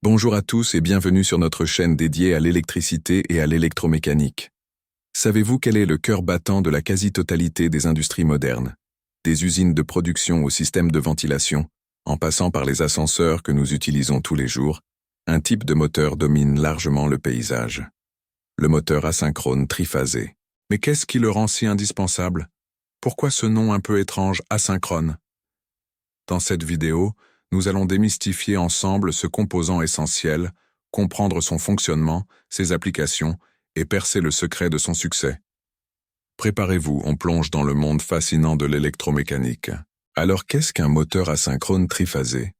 Bonjour à tous et bienvenue sur notre chaîne dédiée à l'électricité et à l'électromécanique. Savez-vous quel est le cœur battant de la quasi-totalité des industries modernes? Des usines de production au système de ventilation, en passant par les ascenseurs que nous utilisons tous les jours, un type de moteur domine largement le paysage. Le moteur asynchrone triphasé. Mais qu'est-ce qui le rend si indispensable? Pourquoi ce nom un peu étrange, asynchrone? Dans cette vidéo, nous allons démystifier ensemble ce composant essentiel, comprendre son fonctionnement, ses applications et percer le secret de son succès. Préparez-vous, on plonge dans le monde fascinant de l'électromécanique. Alors qu'est-ce qu'un moteur asynchrone triphasé?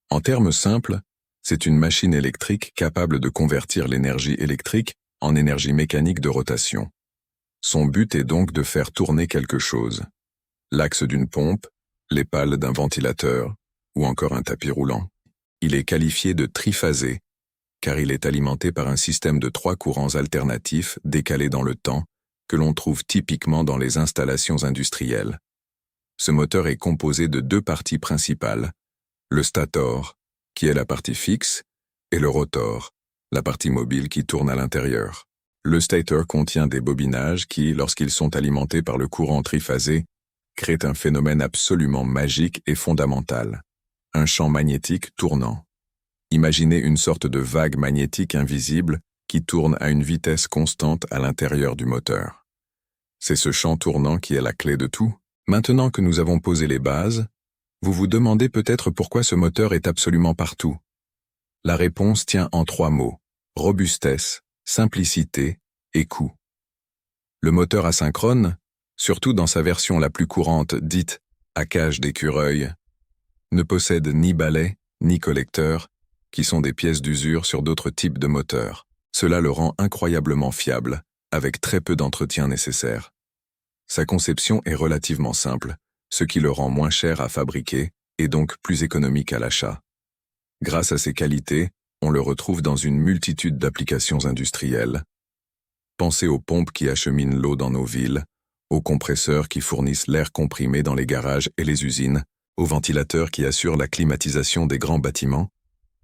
En termes simples, c'est une machine électrique capable de convertir l'énergie électrique en énergie mécanique de rotation. Son but est donc de faire tourner quelque chose. L'axe d'une pompe, les pales d'un ventilateur, ou encore un tapis roulant. Il est qualifié de triphasé, car il est alimenté par un système de 3 courants alternatifs décalés dans le temps, que l'on trouve typiquement dans les installations industrielles. Ce moteur est composé de 2 parties principales, le stator, qui est la partie fixe, et le rotor, la partie mobile qui tourne à l'intérieur. Le stator contient des bobinages qui, lorsqu'ils sont alimentés par le courant triphasé, créent un phénomène absolument magique et fondamental. Un champ magnétique tournant. Imaginez une sorte de vague magnétique invisible qui tourne à une vitesse constante à l'intérieur du moteur. C'est ce champ tournant qui est la clé de tout. Maintenant que nous avons posé les bases, vous vous demandez peut-être pourquoi ce moteur est absolument partout. La réponse tient en 3 mots: robustesse, simplicité et coût. Le moteur asynchrone, surtout dans sa version la plus courante dite à cage d'écureuil, ne possède ni balai, ni collecteur, qui sont des pièces d'usure sur d'autres types de moteurs. Cela le rend incroyablement fiable, avec très peu d'entretien nécessaire. Sa conception est relativement simple, ce qui le rend moins cher à fabriquer et donc plus économique à l'achat. Grâce à ses qualités, on le retrouve dans une multitude d'applications industrielles. Pensez aux pompes qui acheminent l'eau dans nos villes, aux compresseurs qui fournissent l'air comprimé dans les garages et les usines, aux ventilateurs qui assurent la climatisation des grands bâtiments,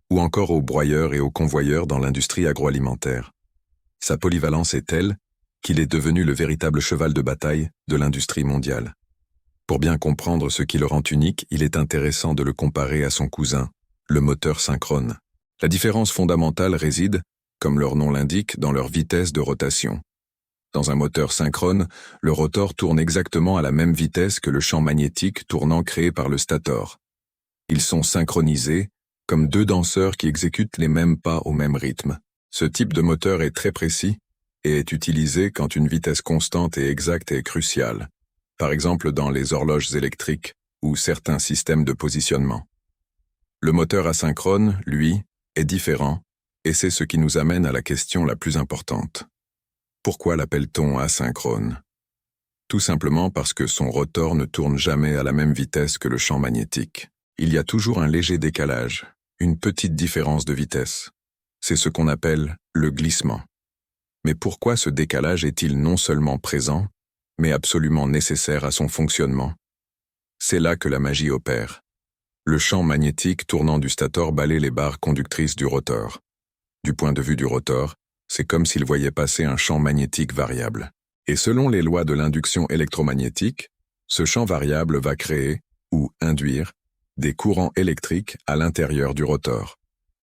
ou encore aux broyeurs et aux convoyeurs dans l'industrie agroalimentaire. Sa polyvalence est telle qu'il est devenu le véritable cheval de bataille de l'industrie mondiale. Pour bien comprendre ce qui le rend unique, il est intéressant de le comparer à son cousin, le moteur synchrone. La différence fondamentale réside, comme leur nom l'indique, dans leur vitesse de rotation. Dans un moteur synchrone, le rotor tourne exactement à la même vitesse que le champ magnétique tournant créé par le stator. Ils sont synchronisés, comme 2 danseurs qui exécutent les mêmes pas au même rythme. Ce type de moteur est très précis et est utilisé quand une vitesse constante et exacte est cruciale, par exemple dans les horloges électriques ou certains systèmes de positionnement. Le moteur asynchrone, lui, est différent, et c'est ce qui nous amène à la question la plus importante. Pourquoi l'appelle-t-on asynchrone? Tout simplement parce que son rotor ne tourne jamais à la même vitesse que le champ magnétique. Il y a toujours un léger décalage, une petite différence de vitesse. C'est ce qu'on appelle le glissement. Mais pourquoi ce décalage est-il non seulement présent, mais absolument nécessaire à son fonctionnement? C'est là que la magie opère. Le champ magnétique tournant du stator balaie les barres conductrices du rotor. Du point de vue du rotor, c'est comme s'il voyait passer un champ magnétique variable. Et selon les lois de l'induction électromagnétique, ce champ variable va créer, ou induire, des courants électriques à l'intérieur du rotor.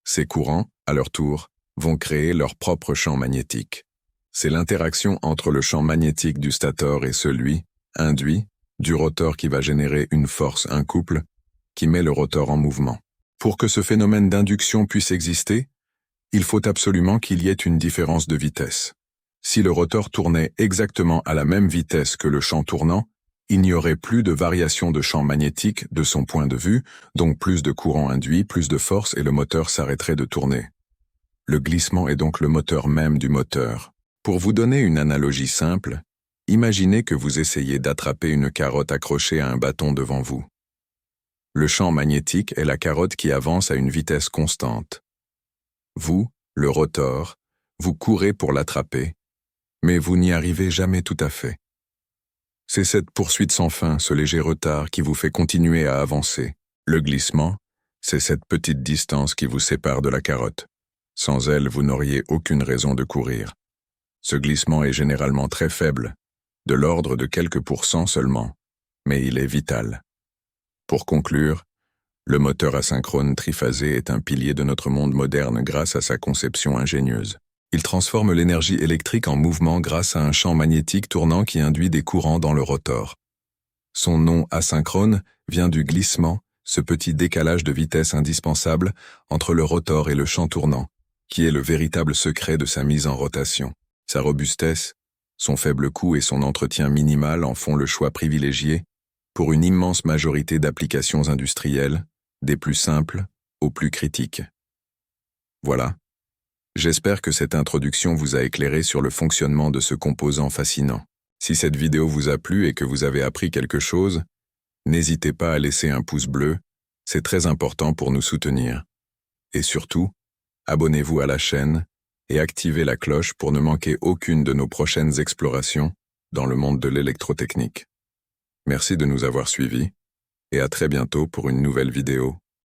Ces courants, à leur tour, vont créer leur propre champ magnétique. C'est l'interaction entre le champ magnétique du stator et celui, induit, du rotor qui va générer une force, un couple, qui met le rotor en mouvement. Pour que ce phénomène d'induction puisse exister, il faut absolument qu'il y ait une différence de vitesse. Si le rotor tournait exactement à la même vitesse que le champ tournant, il n'y aurait plus de variation de champ magnétique de son point de vue, donc plus de courant induit, plus de force et le moteur s'arrêterait de tourner. Le glissement est donc le moteur même du moteur. Pour vous donner une analogie simple, imaginez que vous essayez d'attraper une carotte accrochée à un bâton devant vous. Le champ magnétique est la carotte qui avance à une vitesse constante. Vous, le rotor, vous courez pour l'attraper, mais vous n'y arrivez jamais tout à fait. C'est cette poursuite sans fin, ce léger retard qui vous fait continuer à avancer. Le glissement, C'est cette petite distance qui vous sépare de la carotte. Sans elle, vous n'auriez aucune raison de courir. Ce glissement est généralement très faible, de l'ordre de quelques pourcents seulement, mais il est vital. Pour conclure, le moteur asynchrone triphasé est un pilier de notre monde moderne grâce à sa conception ingénieuse. Il transforme l'énergie électrique en mouvement grâce à un champ magnétique tournant qui induit des courants dans le rotor. Son nom asynchrone vient du glissement, ce petit décalage de vitesse indispensable entre le rotor et le champ tournant, qui est le véritable secret de sa mise en rotation. Sa robustesse, son faible coût et son entretien minimal en font le choix privilégié pour une immense majorité d'applications industrielles, des plus simples aux plus critiques. Voilà. J'espère que cette introduction vous a éclairé sur le fonctionnement de ce composant fascinant. Si cette vidéo vous a plu et que vous avez appris quelque chose, n'hésitez pas à laisser un pouce bleu, c'est très important pour nous soutenir. Et surtout, abonnez-vous à la chaîne et activez la cloche pour ne manquer aucune de nos prochaines explorations dans le monde de l'électrotechnique. Merci de nous avoir suivis et à très bientôt pour une nouvelle vidéo.